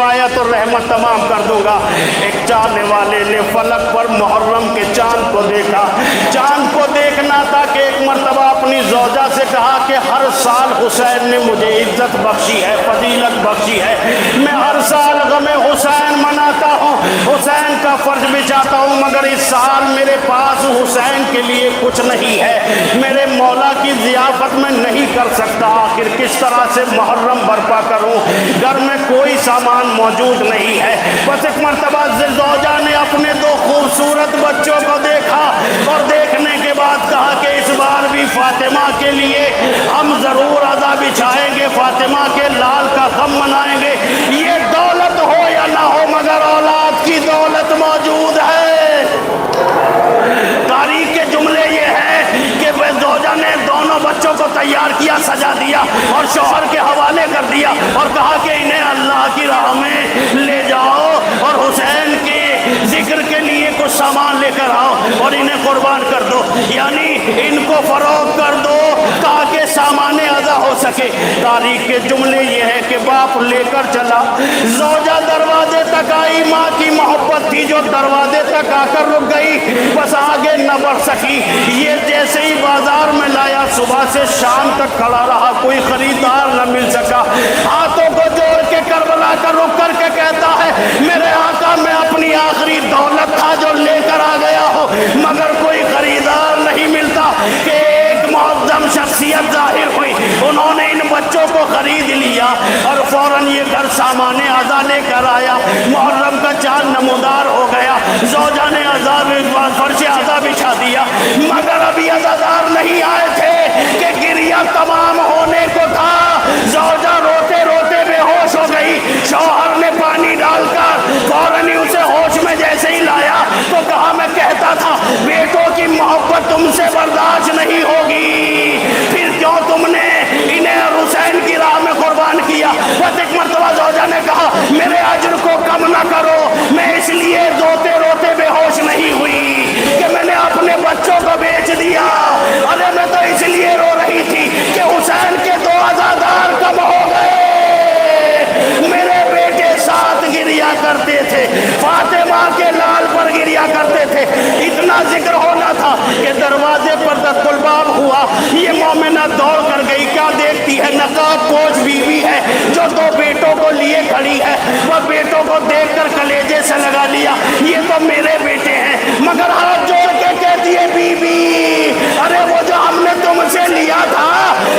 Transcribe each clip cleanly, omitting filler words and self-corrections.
عنایت اور رحمت تمام کر دوں گا۔ ایک چاہنے والے نے فلک پر محرم کے چاند کو دیکھا، چاند کو دیکھنا تھا کہ ایک مرتبہ اپنی زوجہ سے کہا کہ ہر سال حسین نے مجھے عزت بخشی ہے، فضیلت بخشی ہے، میں ہر سال غم حسین مناتا ہوں، حسین کا فرض بچاتا ہوں، مگر اس سال میرے پاس حسین کے لیے کچھ نہیں ہے، میرے مولا کی ضیافت میں نہیں کر سکتا، آخر کس طرح سے محرم برپا کروں، گھر میں کوئی سامان موجود نہیں ہے۔ بس ایک مرتبہ زوجہ نے اپنے دو خوبصورت بچوں کو دیکھا اور دیکھنے کے بعد کہا کہ اس بار بھی فاطمہ کے لیے ہم ضرور عزا بچھائیں گے، فاطمہ کے لال کا غم منائیں گے، یہ دولت ہو یا نہ ہو مگر اولاد کی دولت موجود ہے۔ تاریخ کے جملے یہ ہے کہ زوجہ نے دونوں بچوں کو تیار کیا، سجا دیا اور شوہر کے حوالے کر دیا اور کہا کہ انہیں اللہ کی راہ میں لے جاؤ اور حسین کے ذکر کے لیے کچھ سامان لے کر آؤ اور انہیں قربان کر دو، یعنی ان کو فروخت کر دو تاکہ سامان ادا ہو سکے۔ تاریخ کے جملے یہ ہے کہ باپ لے کر چلا، زوجہ دروازے تک آئی، ماں کی محبت تھی جو دروازے تک آ کر رک گئی، بس آگے نہ بڑھ سکی۔ یہ جیسے ہی بازار میں لایا، صبح سے شام تک کھڑا رہا، کوئی خریدار نہ مل سکا، ہاتھوں کو جوڑ کے کربلا کا رک کر کے کہتا ہے میرے آقا میں اپنی آخری دولت تھا جو لے کر آ گیا ہوں، مگر کوئی خریدار نہیں ملتا کہ ایک معظم شخصیت ظاہر ہوئی، انہوں نے ان بچوں کو خرید لیا اور فوراً یہ گھر سامان عزا لے کر آیا، محرم کا چاند نمودار ہو گیا، زوجہ نے فرش عزا بچھا دیا، مگر ابھی عزادار نہیں آئے تھے کہ گریہ تمام ہونے کو تھا، زوجہ روتے روتے بے ہوش ہو گئی، شوہر نے پانی ڈال کر فوراً ہی اسے ہوش میں جیسے ہی لایا تو کہا میں کہتا تھا بیٹوں کی محبت تم سے برداشت نہیں ہوگی، پھر کیوں تم نے انہیں حسین کی راہ میں قربان کیا؟ بس ایک مرتبہ زوجہ نے کہا میرے اجر کو کم نہ کرو، میں اس لیے روتے روتے بے ہوش نہیں ہوئی کہ میں نے اپنے بچوں کو بیچ دیا، ارے میں تو اس لیے رو رہی تھی کہ حسین کے دو عزادار کم ہو گئے، میرے بیٹے ساتھ گریا کرتے تھے، فاطمہ کے لال پر گریا کرتے تھے، اتنا ذکر ہونا تھا کہ دروازے پر دست الباب ہوا، یہ مومنہ دوڑ کر گئی، کیا دیکھتی ہے؟ نقاب پوش بیوی ہے جو دو بیٹوں کو لیے کھڑی ہے، وہ بیٹوں کو دیکھ کر کلیجے سے لگا لیا، یہ تو میرے بیٹے ہیں، مگر ہاتھ جوڑ کے کہتی ہے بی بی ارے وہ جو ہم نے تم سے لیا تھا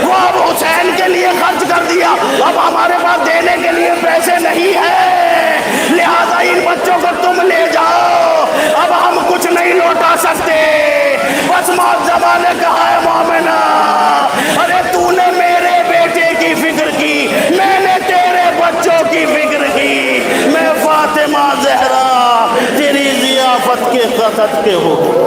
وہ اب حسین کے لیے خرچ کر دیا، اب ہمارے پاس دینے کے لیے پیسے نہیں ہیں، لہذا ان بچوں کو تم لے جاؤ، اب ہم کچھ نہیں لوٹا سکتے۔ بس معظمہ نے کہا ہے مومنہ ارے تو نے میرے بیٹے کی فکر کی، میں نے تیرے بچوں کی فکر کی، میں فاطمہ زہرا تیری ضیافت کے قصد کے ہو۔